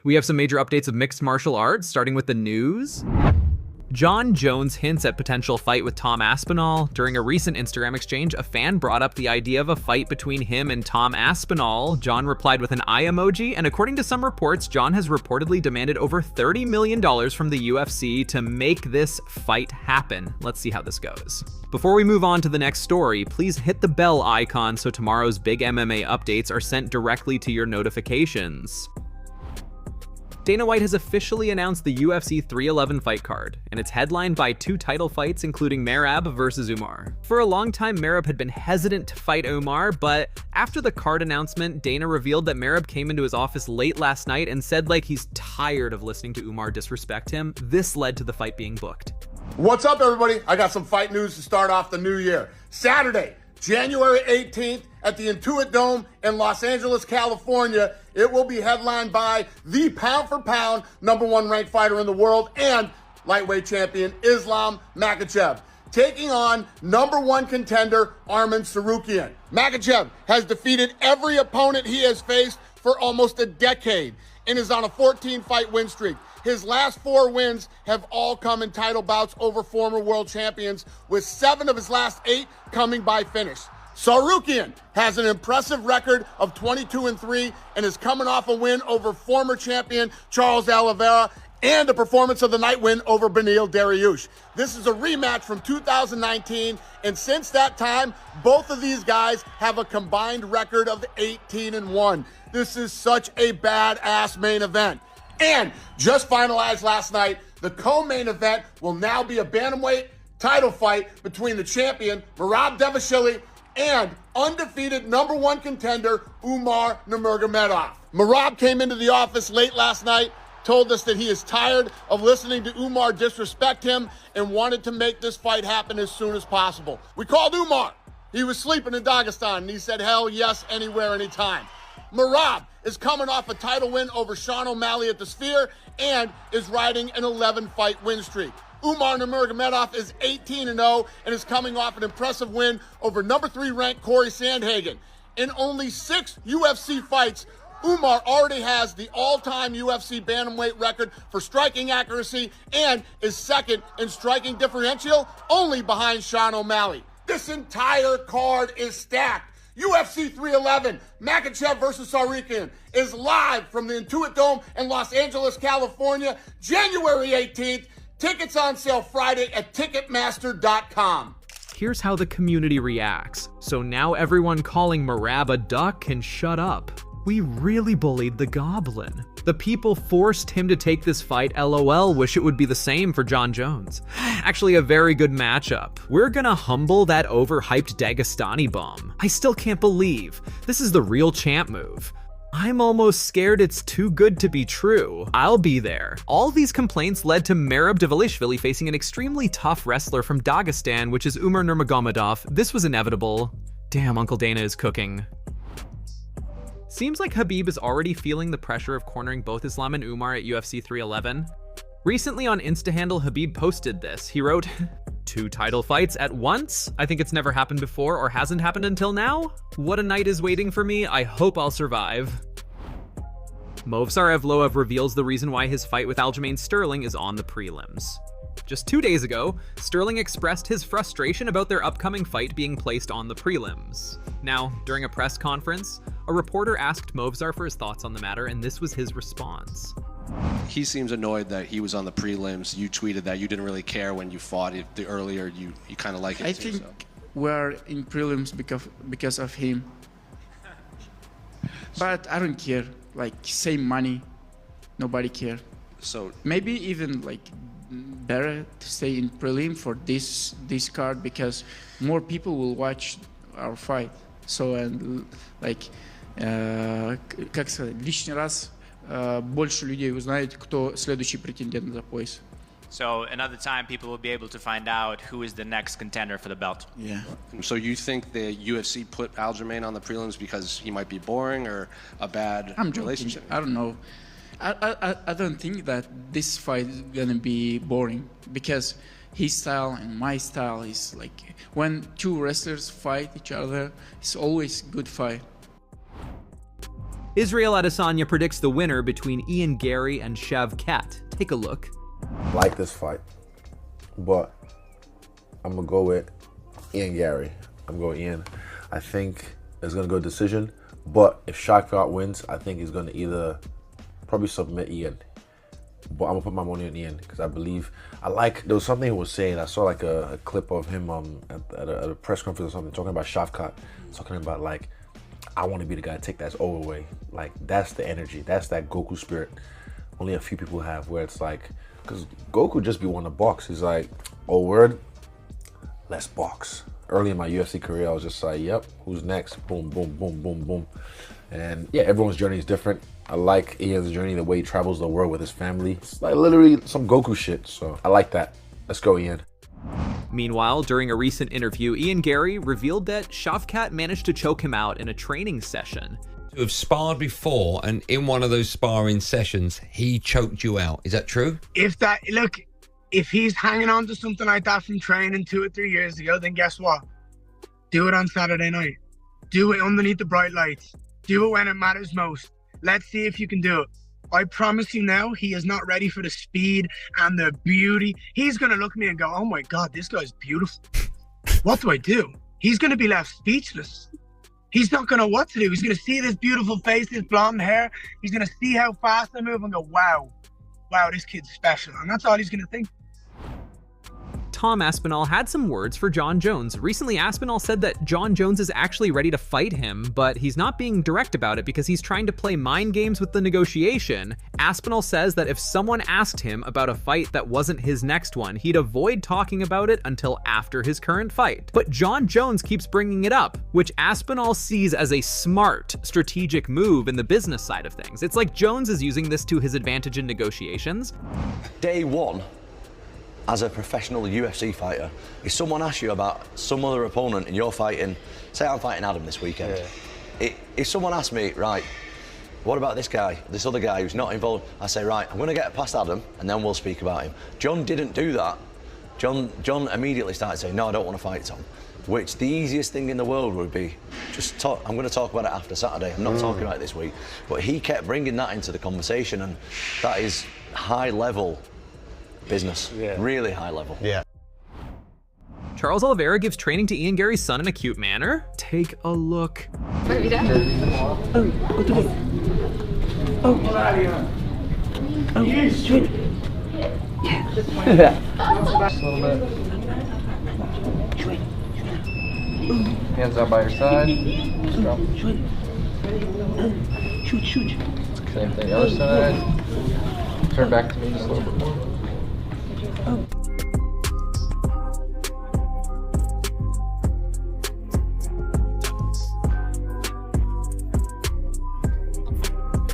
We have some major updates of mixed martial arts, starting with the news. Jon Jones hints at potential fight with Tom Aspinall. During a recent Instagram exchange, a fan brought up the idea of a fight between him and Tom Aspinall. Jon replied with an eye emoji, and according to some reports, Jon has reportedly demanded over $30 million from the UFC to make this fight happen. Let's see how this goes. Before we move on to the next story, please hit the bell icon so tomorrow's big MMA updates are sent directly to your notifications. Dana White has officially announced the UFC 311 fight card, and it's headlined by 2 title fights, including Merab versus Umar. For a long time, Merab had been hesitant to fight Umar, but after the card announcement, Dana revealed that Merab came into his office late last night and said he's tired of listening to Umar disrespect him. This led to the fight being booked. What's up, everybody? I got some fight news to start off the new year. Saturday, January 18th, at the Intuit Dome in Los Angeles, California. It will be headlined by the pound-for-pound #1 ranked fighter in the world and lightweight champion Islam Makhachev, taking on #1 contender Arman Tsarukyan. Makhachev has defeated every opponent he has faced for almost a decade and is on a 14-fight win streak. His last 4 wins have all come in title bouts over former world champions, with 7 of his last 8 coming by finish. Tsarukyan has an impressive record of 22-3 and is coming off a win over former champion Charles Oliveira and a performance of the night win over Beneil Dariush. This is a rematch from 2019, and since that time, both of these guys have a combined record of 18-1. This is such a badass main event. And just finalized last night, the co-main event will now be a bantamweight title fight between the champion Merab Dvalishvili and undefeated #1 contender Umar Nurmagomedov. Merab came into the office late last night, told us that he is tired of listening to Umar disrespect him and wanted to make this fight happen as soon as possible. We called Umar. He was sleeping in Dagestan, and he said, hell yes, anywhere, anytime. Merab is coming off a title win over Sean O'Malley at the Sphere and is riding an 11-fight win streak. Umar Nurmagomedov is 18-0 and is coming off an impressive win over #3 ranked Corey Sandhagen. In only 6 UFC fights, Umar already has the all-time UFC bantamweight record for striking accuracy and is second in striking differential, only behind Sean O'Malley. This entire card is stacked. UFC 311, Makhachev versus Tsarukyan, is live from the Intuit Dome in Los Angeles, California, January 18th. Tickets on sale Friday at Ticketmaster.com. Here's how the community reacts. So now everyone calling Merab a duck can shut up. We really bullied the Goblin. The people forced him to take this fight. LOL, wish it would be the same for Jon Jones. Actually, a very good matchup. We're gonna humble that overhyped Dagestani bum. I still can't believe. This is the real champ move. I'm almost scared it's too good to be true. I'll be there. All these complaints led to Merab Dvalishvili facing an extremely tough wrestler from Dagestan, which is Umar Nurmagomedov. This was inevitable. Damn, Uncle Dana is cooking. Seems like Khabib is already feeling the pressure of cornering both Islam and Umar at UFC 311. Recently on Insta handle, Khabib posted this. He wrote, 2 title fights at once? I think it's never happened before or hasn't happened until now? What a night is waiting for me. I hope I'll survive. Movsar Evloev reveals the reason why his fight with Aljamain Sterling is on the prelims. Just 2 days ago, Sterling expressed his frustration about their upcoming fight being placed on the prelims. Now, during a press conference, a reporter asked Movsar for his thoughts on the matter, and this was his response. He seems annoyed that he was on the prelims. You tweeted that you didn't really care when you fought it earlier. You kind of like it. I think we're in prelims because of him. But I don't care. Like, same money, nobody care. So maybe even like better to stay in prelim for this card because more people will watch our fight. So and like, как сказать, лишний раз больше людей узнают, кто следующий претендент за пояс. So another time, people will be able to find out who is the next contender for the belt. Yeah. So you think the UFC put Aljamain on the prelims because he might be boring or a bad relationship? I don't know. I don't think that this fight is gonna be boring because his style and my style is like when 2 wrestlers fight each other, it's always good fight. Israel Adesanya predicts the winner between Ian Garry and Shavkat. Take a look. I like this fight, but I'm gonna go with Ian Garry. I'm going Ian. I think it's gonna go decision, but if Shavkat wins, I think he's gonna either probably submit Ian. But I'm gonna put my money on Ian because there was something he was saying. I saw like a clip of him at a press conference or something talking about Shavkat, talking about like, I want to be the guy to take that over away. Like, that's the energy, that's that Goku spirit. Only a few people have, where it's like, because Goku just be wanting to box. He's like, oh word, let's box. Early in my UFC career, I was just like, yep, who's next? Boom, boom, boom, boom, boom. And yeah, everyone's journey is different. I like Ian's journey, the way he travels the world with his family. It's like literally some Goku shit, so I like that. Let's go, Ian. Meanwhile, during a recent interview, Ian Garry revealed that Shavkat managed to choke him out in a training session. To have sparred before, and in one of those sparring sessions, he choked you out. Is that true? If he's hanging on to something like that from training 2 or 3 years ago, then guess what? Do it on Saturday night. Do it underneath the bright lights. Do it when it matters most. Let's see if you can do it. I promise you now, he is not ready for the speed and the beauty. He's going to look at me and go, oh my God, this guy's beautiful. What do I do? He's going to be left speechless. He's not going to know what to do. He's going to see this beautiful face, this blonde hair. He's going to see how fast I move and go, wow, this kid's special. And that's all he's going to think. Tom Aspinall had some words for Jon Jones. Recently, Aspinall said that Jon Jones is actually ready to fight him, but he's not being direct about it because he's trying to play mind games with the negotiation. Aspinall says that if someone asked him about a fight that wasn't his next one, he'd avoid talking about it until after his current fight. But Jon Jones keeps bringing it up, which Aspinall sees as a smart, strategic move in the business side of things. It's like Jones is using this to his advantage in negotiations. Day one, as a professional UFC fighter, if someone asks you about some other opponent and you're fighting, say I'm fighting Adam this weekend, if someone asks me, right, what about this guy, this other guy who's not involved, I say, right, I'm going to get past Adam and then we'll speak about him. Jon didn't do that. Jon immediately started saying, no, I don't want to fight Tom, which the easiest thing in the world would be, just talk, I'm going to talk about it after Saturday, I'm not talking about it this week. But he kept bringing that into the conversation, and that is high level business, really high level. Yeah. Charles Oliveira gives training to Ian Garry's son in a cute manner. Take a look. Hands out by your side. Shoot. Same thing, other side. Turn back to me just a little bit more.